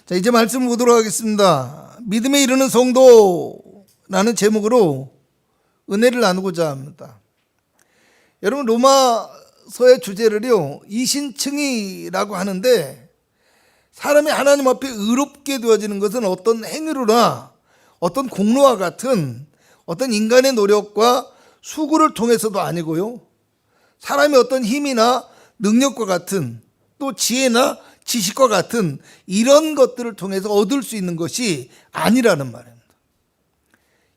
자, 이제 말씀을 보도록 하겠습니다. 믿음에 이르는 성도라는 제목으로 은혜를 나누고자 합니다. 여러분, 로마서의 주제를요, 이신층이라고 하는데, 사람이 하나님 앞에 의롭게 되어지는 것은 어떤 행위로나 어떤 공로와 같은 어떤 인간의 노력과 수고를 통해서도 아니고요, 사람이 어떤 힘이나 능력과 같은, 또 지혜나 지식과 같은 이런 것들을 통해서 얻을 수 있는 것이 아니라는 말입니다.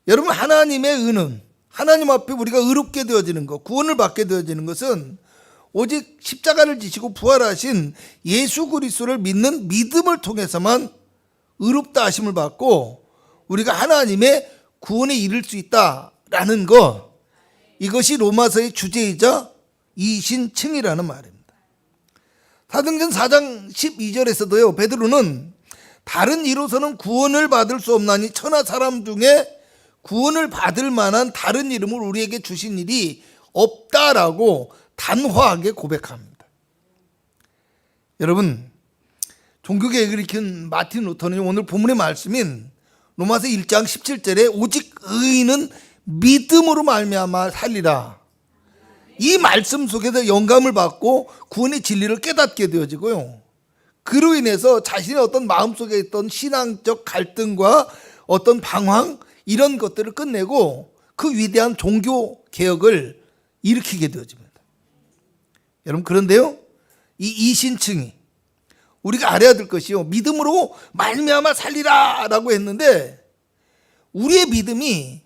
여러분, 하나님의 은은, 하나님 앞에 우리가 의롭게 되어지는 것, 구원을 받게 되어지는 것은 오직 십자가를 지시고 부활하신 예수 그리스도를 믿는 믿음을 통해서만 의롭다 하심을 받고 우리가 하나님의 구원에 이를 수 있다라는 것, 이것이 로마서의 주제이자 이신층이라는 말입니다. 사도행전 4장 12절에서도요, 베드로는 다른 이로서는 구원을 받을 수 없나니 천하 사람 중에 구원을 받을 만한 다른 이름을 우리에게 주신 일이 없다라고 단호하게 고백합니다. 여러분, 종교개혁을 일으킨 마틴 루터는 오늘 본문의 말씀인 로마서 1장 17절에 오직 의인은 믿음으로 말미암아 살리라, 이 말씀 속에서 영감을 받고 구원의 진리를 깨닫게 되어지고요, 그로 인해서 자신의 어떤 마음속에 있던 신앙적 갈등과 어떤 방황, 이런 것들을 끝내고 그 위대한 종교개혁을 일으키게 되어집니다. 여러분, 그런데요, 이 이신층이 우리가 알아야 될 것이요, 믿음으로 말미암아 살리라 라고 했는데, 우리의 믿음이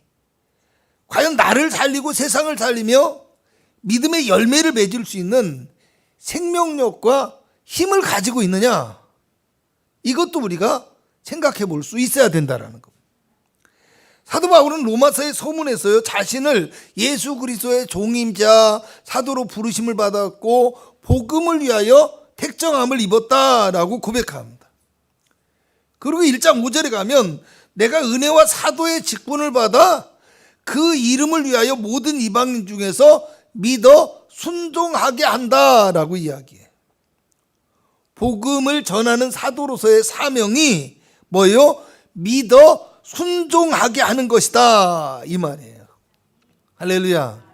과연 나를 살리고 세상을 살리며 믿음의 열매를 맺을 수 있는 생명력과 힘을 가지고 있느냐, 이것도 우리가 생각해 볼 수 있어야 된다는 겁니다. 사도 바울은 로마서의 서문에서요, 자신을 예수 그리스도의 종임자 사도로 부르심을 받았고 복음을 위하여 택정함을 입었다라고 고백합니다. 그리고 1장 5절에 가면 내가 은혜와 사도의 직분을 받아 그 이름을 위하여 모든 이방인 중에서 믿어 순종하게 한다라고 이야기해요. 복음을 전하는 사도로서의 사명이 뭐예요? 믿어 순종하게 하는 것이다, 이 말이에요. 할렐루야.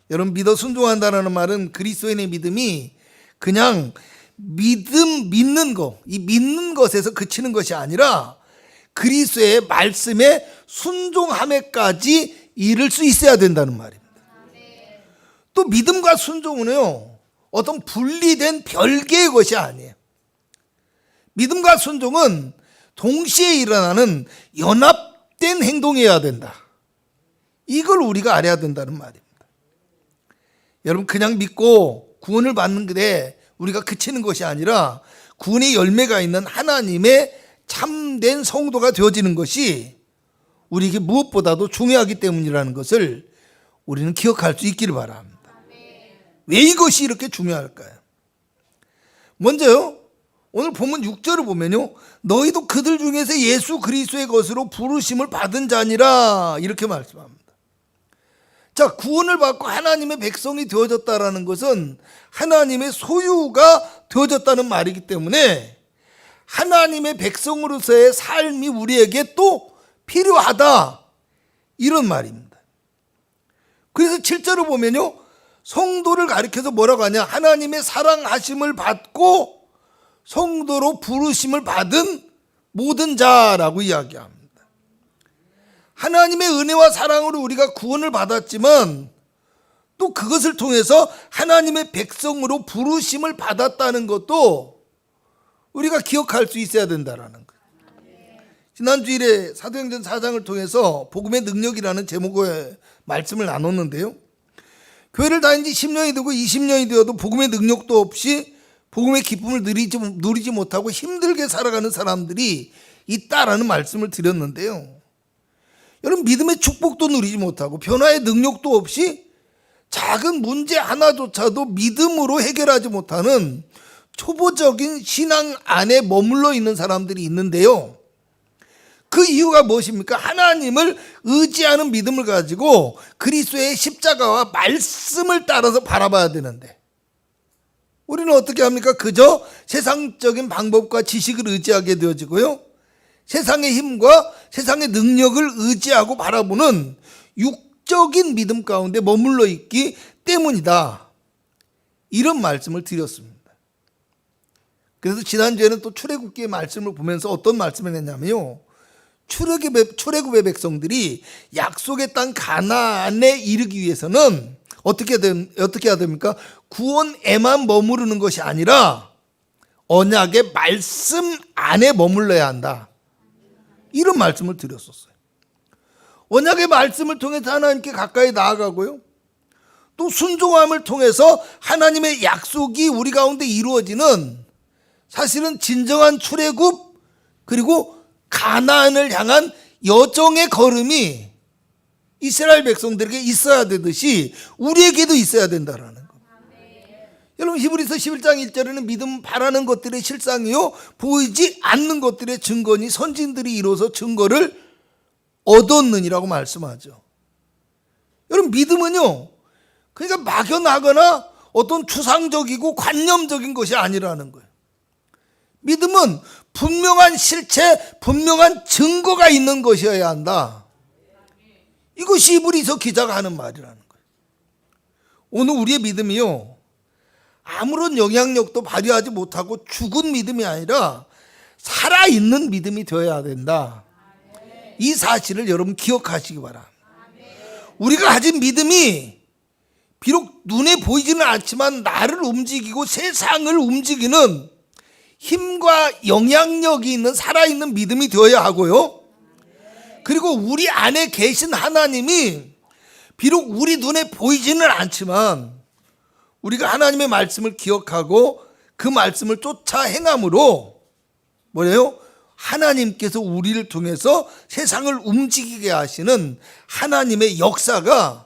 여러분, 믿어 순종한다는 말은 그리스도인의 믿음이 그냥 믿는 것, 이 믿는 것에서 그치는 것이 아니라 그리스도의 말씀에 순종함에까지 이를 수 있어야 된다는 말입니다. 또 믿음과 순종은요, 어떤 분리된 별개의 것이 아니에요. 믿음과 순종은 동시에 일어나는 연합된 행동이어야 된다, 이걸 우리가 알아야 된다는 말입니다. 여러분, 그냥 믿고 구원을 받는 것에 우리가 그치는 것이 아니라 구원의 열매가 있는 하나님의 참된 성도가 되어지는 것이 우리에게 무엇보다도 중요하기 때문이라는 것을 우리는 기억할 수 있기를 바랍니다. 왜 이것이 이렇게 중요할까요? 먼저요, 오늘 본문 6절을 보면요, 너희도 그들 중에서 예수 그리스도의 것으로 부르심을 받은 자니라, 이렇게 말씀합니다. 자, 구원을 받고 하나님의 백성이 되어졌다라는 것은 하나님의 소유가 되어졌다는 말이기 때문에 하나님의 백성으로서의 삶이 우리에게 또 필요하다, 이런 말입니다. 그래서 7절을 보면요, 성도를 가리켜서 뭐라고 하냐, 하나님의 사랑하심을 받고 성도로 부르심을 받은 모든 자라고 이야기합니다. 하나님의 은혜와 사랑으로 우리가 구원을 받았지만 또 그것을 통해서 하나님의 백성으로 부르심을 받았다는 것도 우리가 기억할 수 있어야 된다는 거예요. 지난주일에 사도행전 4장을 통해서 복음의 능력이라는 제목의 말씀을 나눴는데요, 교회를 다닌 지 10년이 되고 20년이 되어도 복음의 능력도 없이 복음의 기쁨을 누리지 못하고 힘들게 살아가는 사람들이 있다라는 말씀을 드렸는데요, 여러분, 믿음의 축복도 누리지 못하고 변화의 능력도 없이 작은 문제 하나조차도 믿음으로 해결하지 못하는 초보적인 신앙 안에 머물러 있는 사람들이 있는데요, 그 이유가 무엇입니까? 하나님을 의지하는 믿음을 가지고 그리스도의 십자가와 말씀을 따라서 바라봐야 되는데 우리는 어떻게 합니까? 그저 세상적인 방법과 지식을 의지하게 되어지고요. 세상의 힘과 세상의 능력을 의지하고 바라보는 육적인 믿음 가운데 머물러 있기 때문이다. 이런 말씀을 드렸습니다. 그래서 지난주에는 또 출애굽기의 말씀을 보면서 어떤 말씀을 했냐면요. 출애굽의 백성들이 약속의 땅 가나안에 이르기 위해서는 어떻게 해야 됩니까? 구원에만 머무르는 것이 아니라 언약의 말씀 안에 머물러야 한다. 이런 말씀을 드렸었어요. 언약의 말씀을 통해서 하나님께 가까이 나아가고요. 또 순종함을 통해서 하나님의 약속이 우리 가운데 이루어지는 사실은 진정한 출애굽 그리고 가나안을 향한 여정의 걸음이 이스라엘 백성들에게 있어야 되듯이 우리에게도 있어야 된다라는 거. 여러분 히브리서 11장 1절에는 믿음 바라는 것들의 실상이요 보이지 않는 것들의 증거니 선진들이 이뤄서 증거를 얻었느니라고 말씀하죠. 여러분 믿음은요 그러니까 막연하거나 어떤 추상적이고 관념적인 것이 아니라는 거예요. 믿음은 분명한 실체, 분명한 증거가 있는 것이어야 한다. 이것이 히브리서 기자가 하는 말이라는 거예요. 오늘 우리의 믿음이요 아무런 영향력도 발휘하지 못하고 죽은 믿음이 아니라 살아있는 믿음이 되어야 된다. 이 사실을 여러분 기억하시기 바랍니다. 우리가 가진 믿음이 비록 눈에 보이지는 않지만 나를 움직이고 세상을 움직이는 힘과 영향력이 있는 살아있는 믿음이 되어야 하고요. 그리고 우리 안에 계신 하나님이 비록 우리 눈에 보이지는 않지만 우리가 하나님의 말씀을 기억하고 그 말씀을 쫓아 행함으로 뭐래요? 하나님께서 우리를 통해서 세상을 움직이게 하시는 하나님의 역사가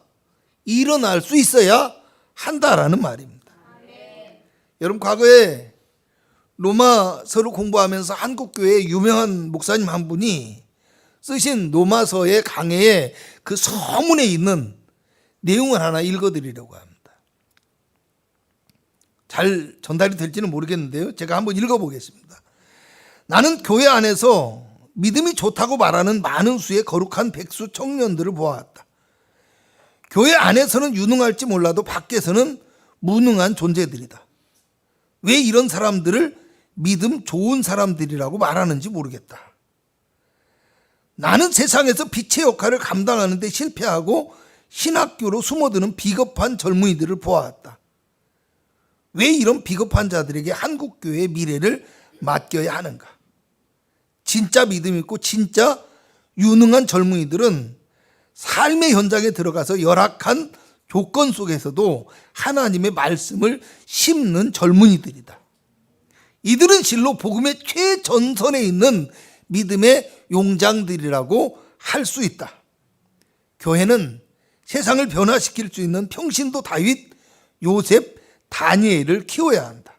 일어날 수 있어야 한다라는 말입니다. 여러분 과거에 로마서를 공부하면서 한국교회의 유명한 목사님 한 분이 쓰신 로마서의 강해에 그 서문에 있는 내용을 하나 읽어드리려고 합니다. 잘 전달이 될지는 모르겠는데요. 제가 한번 읽어보겠습니다. 나는 교회 안에서 믿음이 좋다고 말하는 많은 수의 거룩한 백수 청년들을 보아왔다. 교회 안에서는 유능할지 몰라도 밖에서는 무능한 존재들이다. 왜 이런 사람들을 믿음 좋은 사람들이라고 말하는지 모르겠다. 나는 세상에서 빛의 역할을 감당하는 데 실패하고 신학교로 숨어드는 비겁한 젊은이들을 보아왔다. 왜 이런 비겁한 자들에게 한국교회의 미래를 맡겨야 하는가? 진짜 믿음 있고 진짜 유능한 젊은이들은 삶의 현장에 들어가서 열악한 조건 속에서도 하나님의 말씀을 심는 젊은이들이다. 이들은 실로 복음의 최전선에 있는 믿음의 용장들이라고 할 수 있다. 교회는 세상을 변화시킬 수 있는 평신도 다윗, 요셉, 다니엘을 키워야 한다.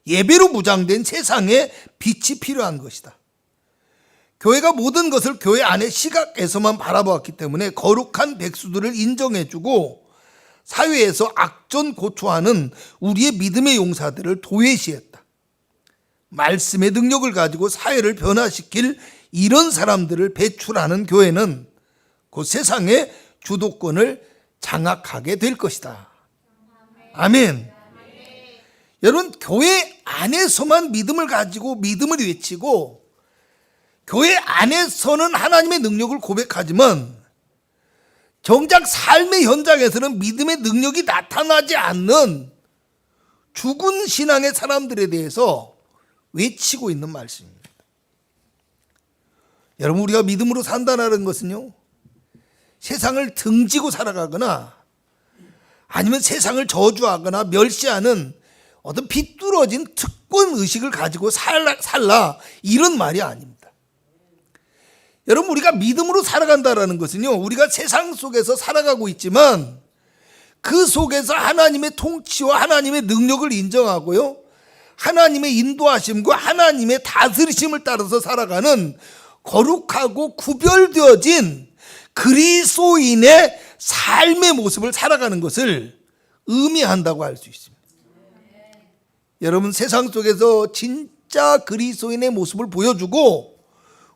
예배로 무장된 세상에 빛이 필요한 것이다. 교회가 모든 것을 교회 안의 시각에서만 바라보았기 때문에 거룩한 백수들을 인정해주고 사회에서 악전고투하는 우리의 믿음의 용사들을 도외시했다. 말씀의 능력을 가지고 사회를 변화시킬 이런 사람들을 배출하는 교회는 곧 세상의 주도권을 장악하게 될 것이다. 아멘. 여러분 교회 안에서만 믿음을 가지고 믿음을 외치고 교회 안에서는 하나님의 능력을 고백하지만 정작 삶의 현장에서는 믿음의 능력이 나타나지 않는 죽은 신앙의 사람들에 대해서 외치고 있는 말씀입니다. 여러분 우리가 믿음으로 산다는 것은요 세상을 등지고 살아가거나 아니면 세상을 저주하거나 멸시하는 어떤 비뚤어진 특권 의식을 가지고 살라 이런 말이 아닙니다. 여러분 우리가 믿음으로 살아간다는 것은요 우리가 세상 속에서 살아가고 있지만 그 속에서 하나님의 통치와 하나님의 능력을 인정하고요 하나님의 인도하심과 하나님의 다스리심을 따라서 살아가는 거룩하고 구별되어진 그리스도인의 삶의 모습을 살아가는 것을 의미한다고 할 수 있습니다. 여러분, 세상 속에서 진짜 그리스도인의 모습을 보여주고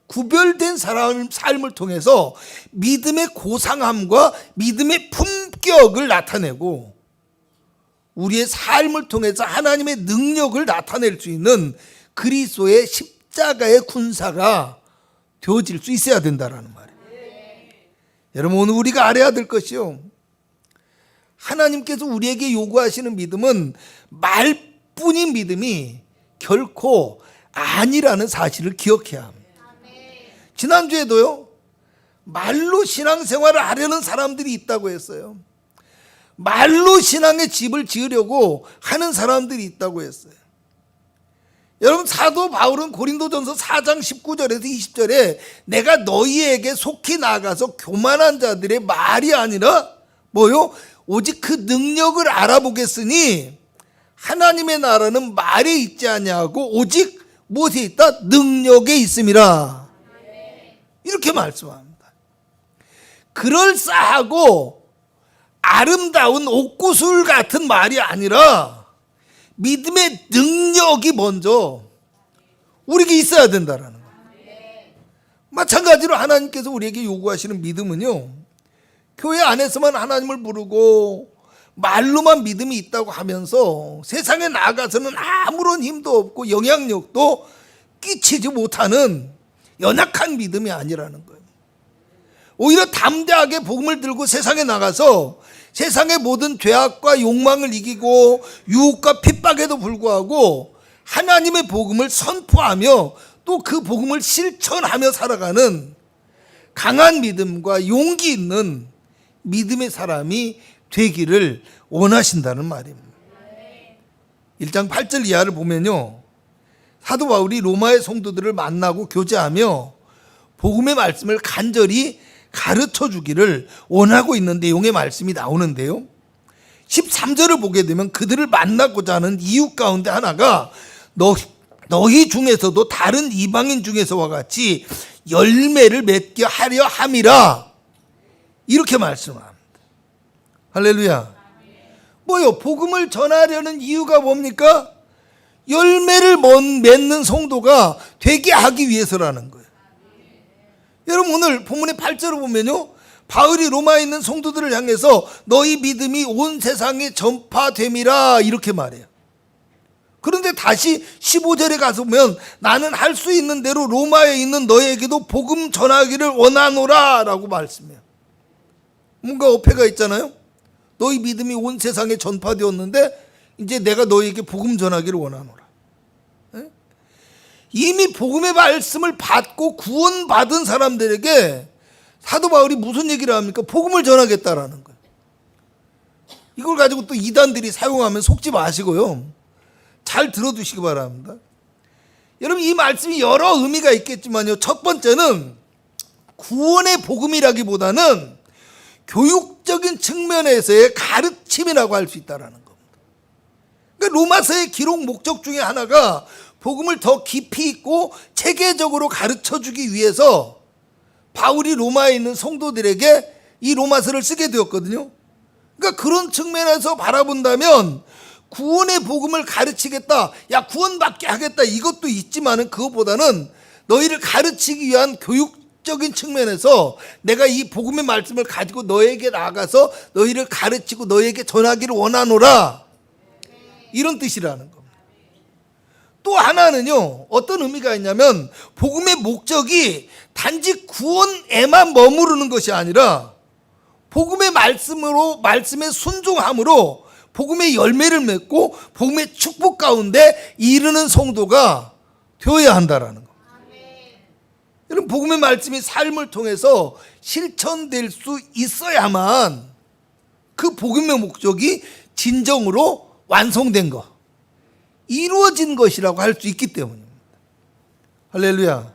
구별된 삶을 통해서 믿음의 고상함과 믿음의 품격을 나타내고 우리의 삶을 통해서 하나님의 능력을 나타낼 수 있는 그리스도의 십자가의 군사가 되어질 수 있어야 된다라는 말이에요. 여러분, 오늘 우리가 알아야 될 것이요, 하나님께서 우리에게 요구하시는 믿음은 말뿐인 믿음이 결코 아니라는 사실을 기억해야 합니다. 지난주에도요, 말로 신앙생활을 하려는 사람들이 있다고 했어요. 말로 신앙의 집을 지으려고 하는 사람들이 있다고 했어요. 여러분, 사도 바울은 고린도전서 4장 19절에서 20절에 내가 너희에게 속히 나가서 교만한 자들의 말이 아니라 뭐요? 오직 그 능력을 알아보겠으니 하나님의 나라는 말에 있지 아니하고 오직 무엇에 있다? 능력에 있음이라. 이렇게 말씀합니다. 그럴싸하고 아름다운 옥구슬 같은 말이 아니라 믿음의 능력이 먼저 우리에게 있어야 된다라는 거예요. 마찬가지로 하나님께서 우리에게 요구하시는 믿음은요, 교회 안에서만 하나님을 부르고 말로만 믿음이 있다고 하면서 세상에 나가서는 아무런 힘도 없고 영향력도 끼치지 못하는 연약한 믿음이 아니라는 거예요. 오히려 담대하게 복음을 들고 세상에 나가서 세상의 모든 죄악과 욕망을 이기고 유혹과 핍박에도 불구하고 하나님의 복음을 선포하며 또 그 복음을 실천하며 살아가는 강한 믿음과 용기 있는 믿음의 사람이 되기를 원하신다는 말입니다. 1장 8절 이하를 보면요, 사도 바울이 로마의 성도들을 만나고 교제하며 복음의 말씀을 간절히 가르쳐 주기를 원하고 있는 내용의 말씀이 나오는데요, 13절을 보게 되면 그들을 만나고자 하는 이유 가운데 하나가 너희 중에서도 다른 이방인 중에서와 같이 열매를 맺게 하려 함이라, 이렇게 말씀합니다. 할렐루야. 뭐요? 복음을 전하려는 이유가 뭡니까? 열매를 맺는 성도가 되게 하기 위해서라는 거예요. 여러분, 오늘 본문의 8절을 보면요, 바울이 로마에 있는 성도들을 향해서 너희 믿음이 온 세상에 전파됨이라, 이렇게 말해요. 그런데 다시 15절에 가서 보면 나는 할 수 있는 대로 로마에 있는 너희에게도 복음 전하기를 원하노라 라고 말씀해요. 뭔가 어폐가 있잖아요. 너희 믿음이 온 세상에 전파되었는데 이제 내가 너희에게 복음 전하기를 원하노라. 이미 복음의 말씀을 받고 구원받은 사람들에게 사도 바울이 무슨 얘기를 합니까? 복음을 전하겠다라는 거예요. 이걸 가지고 또 이단들이 사용하면 속지 마시고요, 잘 들어두시기 바랍니다. 여러분, 이 말씀이 여러 의미가 있겠지만요, 첫 번째는 구원의 복음이라기보다는 교육적인 측면에서의 가르침이라고 할 수 있다는 겁니다. 그러니까 로마서의 기록 목적 중에 하나가 복음을 더 깊이 있고 체계적으로 가르쳐주기 위해서 바울이 로마에 있는 성도들에게 이 로마서를 쓰게 되었거든요. 그러니까 그런 측면에서 바라본다면 구원의 복음을 가르치겠다, 야 구원받게 하겠다, 이것도 있지만은 그것보다는 너희를 가르치기 위한 교육적인 측면에서 내가 이 복음의 말씀을 가지고 너에게 나아가서 너희를 가르치고 너에게 전하기를 원하노라, 이런 뜻이라는 겁니다. 또 하나는요, 어떤 의미가 있냐면 복음의 목적이 단지 구원에만 머무르는 것이 아니라 복음의 말씀에 순종함으로 복음의 열매를 맺고 복음의 축복 가운데 이르는 성도가 되어야 한다라는 겁니다. 여러분, 복음의 말씀이 삶을 통해서 실천될 수 있어야만 그 복음의 목적이 진정으로 완성된 것, 이루어진 것이라고 할 수 있기 때문입니다. 할렐루야.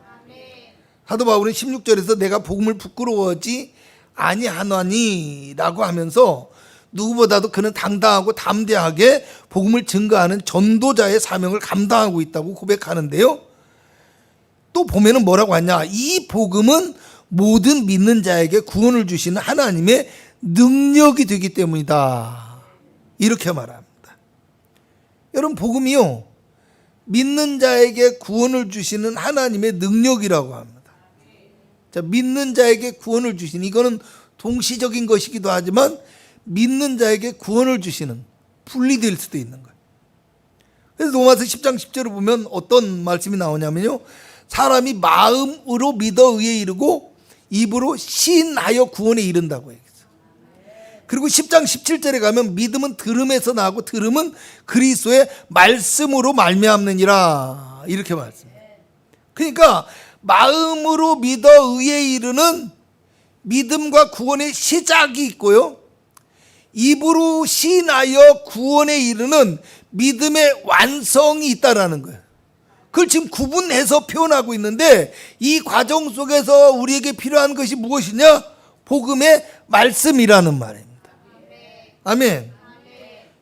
사도 바울은 16절에서 내가 복음을 부끄러워하지 아니하노니 라고 하면서 누구보다도 그는 당당하고 담대하게 복음을 증거하는 전도자의 사명을 감당하고 있다고 고백하는데요, 또 보면은 뭐라고 하냐, 이 복음은 모든 믿는 자에게 구원을 주시는 하나님의 능력이 되기 때문이다, 이렇게 말합니다. 여러분, 복음이요, 믿는 자에게 구원을 주시는 하나님의 능력이라고 합니다. 자, 믿는 자에게 구원을 주시는, 이거는 동시적인 것이기도 하지만 믿는 자에게 구원을 주시는, 분리될 수도 있는 거예요. 그래서 로마서 10장 10절을 보면 어떤 말씀이 나오냐면요, 사람이 마음으로 믿어 의에 이르고 입으로 시인하여 구원에 이른다고 얘기했어요. 그리고 10장 17절에 가면 믿음은 들음에서 나고 들음은 그리스도의 말씀으로 말미암느니라, 이렇게 말씀해요. 그러니까 마음으로 믿어 의에 이르는 믿음과 구원의 시작이 있고요, 입으로 시인하여 구원에 이르는 믿음의 완성이 있다라는 거예요. 그걸 지금 구분해서 표현하고 있는데, 이 과정 속에서 우리에게 필요한 것이 무엇이냐? 복음의 말씀이라는 말입니다. 아멘.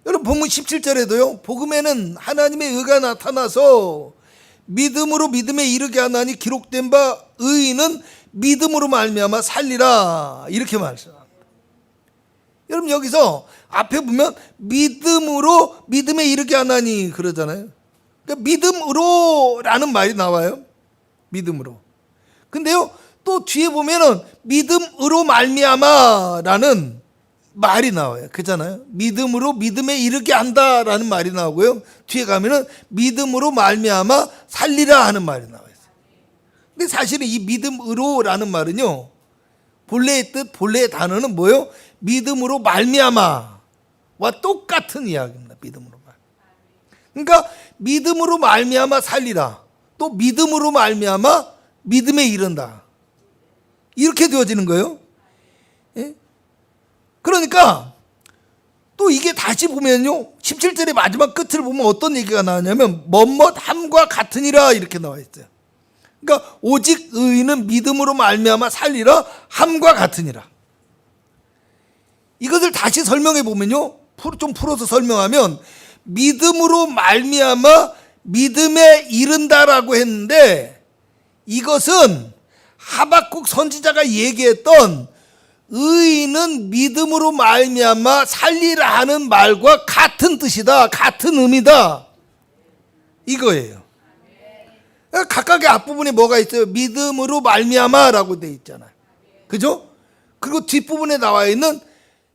여러분, 본문 17절에도요, 복음에는 하나님의 의가 나타나서 믿음으로 믿음에 이르게 하나니 기록된 바 의인은 믿음으로 말미암아 살리라, 이렇게 말씀합니다. 여러분, 여기서 앞에 보면 믿음으로 믿음에 이르게 하나니 그러잖아요. 그러니까 믿음으로라는 말이 나와요. 믿음으로. 근데요, 또 뒤에 보면은 믿음으로 말미암아라는 말이 나와요. 그잖아요. 믿음으로 믿음에 이르게 한다라는 말이 나오고요, 뒤에 가면은 믿음으로 말미암아 살리라 하는 말이 나와요. 근데 사실은 이 믿음으로라는 말은요, 본래의 뜻, 본래의 단어는 뭐예요? 믿음으로 말미암아와 똑같은 이야기입니다. 믿음으로 말. 그러니까 믿음으로 말미암아 살리라, 또 믿음으로 말미암아 믿음에 이른다, 이렇게 되어지는 거예요. 예? 그러니까 또 이게 다시 보면요, 17절의 마지막 끝을 보면 어떤 얘기가 나오냐면 뭐뭇함과 같으니라, 이렇게 나와 있어요. 그러니까 오직 의인은 믿음으로 말미암아 살리라, 함과 같으니라. 이것을 다시 설명해 보면요, 좀 풀어서 설명하면 믿음으로 말미암아 믿음에 이른다라고 했는데, 이것은 하박국 선지자가 얘기했던 의인은 믿음으로 말미암아 살리라 하는 말과 같은 뜻이다, 같은 의미다, 이거예요. 각각의 앞부분에 뭐가 있어요? 믿음으로 말미암아라고 돼 있잖아요. 그죠? 그리고 뒷부분에 나와 있는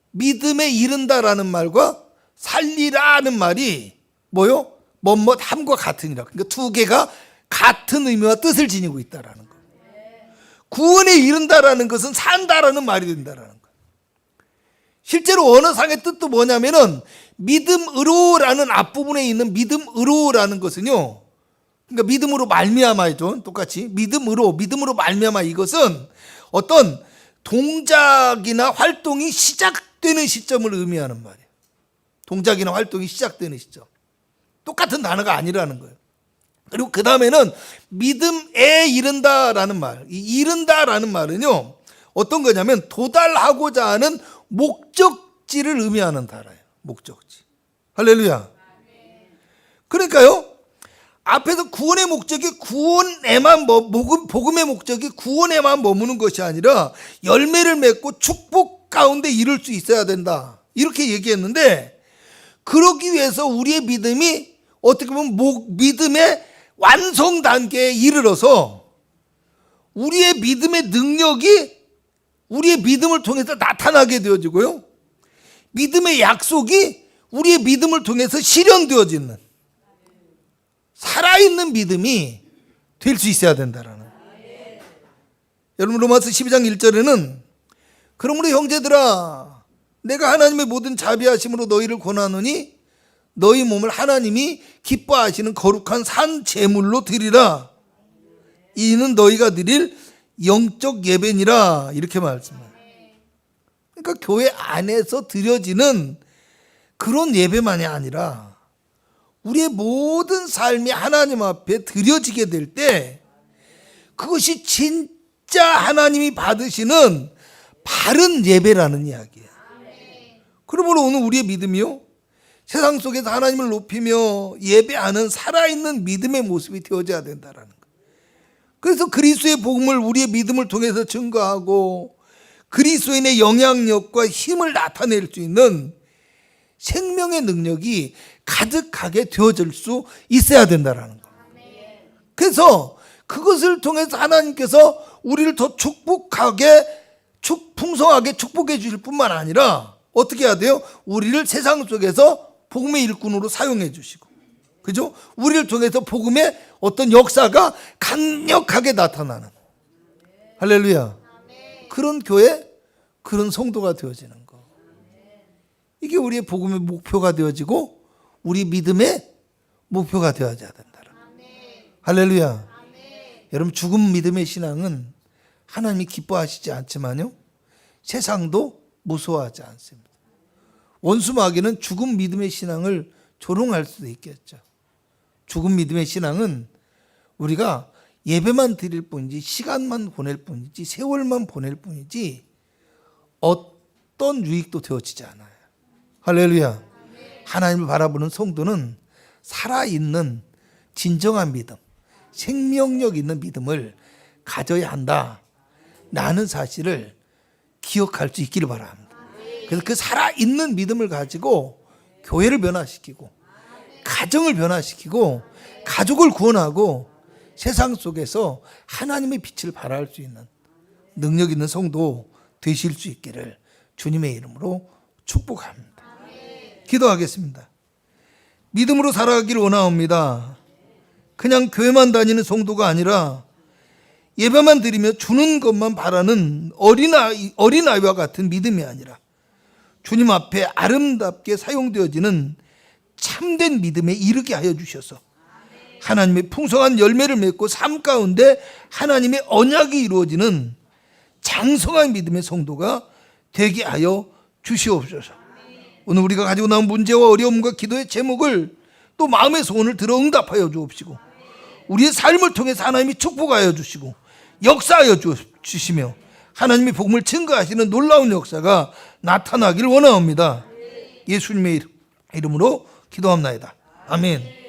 믿음에 이른다라는 말과 살리라는 말이 뭐요? 뭐뭇함과 같으니라. 그러니까 두 개가 같은 의미와 뜻을 지니고 있다라는 거. 구원에 이른다라는 것은 산다라는 말이 된다라는 거. 실제로 언어상의 뜻도 뭐냐면은 믿음으로라는 앞부분에 있는 믿음으로라는 것은요, 그러니까 믿음으로 말미암아죠. 똑같이 믿음으로 말미암아, 이것은 어떤 동작이나 활동이 시작되는 시점을 의미하는 말이에요. 동작이나 활동이 시작되는 시점. 똑같은 단어가 아니라는 거예요. 그리고 그 다음에는 믿음에 이른다라는 말. 이 이른다라는 말은요, 어떤 거냐면 도달하고자 하는 목적지를 의미하는 단어예요. 목적지. 할렐루야. 그러니까요, 앞에서 구원의 목적이 구원에만 복음의 목적이 구원에만 머무는 것이 아니라 열매를 맺고 축복 가운데 이룰 수 있어야 된다, 이렇게 얘기했는데, 그러기 위해서 우리의 믿음이 어떻게 보면 믿음의 완성 단계에 이르러서 우리의 믿음의 능력이 우리의 믿음을 통해서 나타나게 되어지고요, 믿음의 약속이 우리의 믿음을 통해서 실현되어지는 살아있는 믿음이 될 수 있어야 된다라는 거예요. 여러분, 로마서 12장 1절에는 그러므로 형제들아, 내가 하나님의 모든 자비하심으로 너희를 권하노니 너희 몸을 하나님이 기뻐하시는 거룩한 산 제물로 드리라, 이는 너희가 드릴 영적 예배니라, 이렇게 말씀해요. 그러니까 교회 안에서 드려지는 그런 예배만이 아니라 우리의 모든 삶이 하나님 앞에 드려지게 될 때 그것이 진짜 하나님이 받으시는 바른 예배라는 이야기예요. 그러므로 오늘 우리의 믿음이요, 세상 속에서 하나님을 높이며 예배하는 살아있는 믿음의 모습이 되어져야 된다는 거예요. 그래서 그리스도의 복음을 우리의 믿음을 통해서 증거하고 그리스도인의 영향력과 힘을 나타낼 수 있는 생명의 능력이 가득하게 되어질 수 있어야 된다라는 거. 그래서 그것을 통해서 하나님께서 우리를 더 축복하게 풍성하게 축복해 주실 뿐만 아니라 어떻게 해야 돼요? 우리를 세상 속에서 복음의 일꾼으로 사용해 주시고, 그죠? 우리를 통해서 복음의 어떤 역사가 강력하게 나타나는, 할렐루야, 그런 교회, 그런 성도가 되어지는 거. 이게 우리의 복음의 목표가 되어지고 우리 믿음의 목표가 되어져야 된다. 할렐루야. 여러분, 죽은 믿음의 신앙은 하나님이 기뻐하시지 않지만요, 세상도 무서워하지 않습니다. 원수 마귀는 죽은 믿음의 신앙을 조롱할 수도 있겠죠. 죽은 믿음의 신앙은 우리가 예배만 드릴 뿐이지, 시간만 보낼 뿐이지, 세월만 보낼 뿐이지 어떤 유익도 되어지지 않아요. 할렐루야. 하나님을 바라보는 성도는 살아있는 진정한 믿음, 생명력 있는 믿음을 가져야 한다라는 사실을 기억할 수 있기를 바랍니다. 그래서 그 살아있는 믿음을 가지고 교회를 변화시키고, 가정을 변화시키고, 가족을 구원하고, 세상 속에서 하나님의 빛을 발할 수 있는 능력 있는 성도 되실 수 있기를 주님의 이름으로 축복합니다. 기도하겠습니다. 믿음으로 살아가기를 원하옵니다. 그냥 교회만 다니는 성도가 아니라 예배만 드리며 주는 것만 바라는 어린아이와 같은 믿음이 아니라 주님 앞에 아름답게 사용되어지는 참된 믿음에 이르게 하여 주셔서 하나님의 풍성한 열매를 맺고 삶 가운데 하나님의 언약이 이루어지는 장성한 믿음의 성도가 되게 하여 주시옵소서. 오늘 우리가 가지고 나온 문제와 어려움과 기도의 제목을 또 마음의 소원을 들어 응답하여 주옵시고, 우리의 삶을 통해서 하나님이 축복하여 주시고 역사하여 주시며 하나님의 복음을 증거하시는 놀라운 역사가 나타나기를 원하옵니다. 예수님의 이름으로 기도합나이다. 아멘.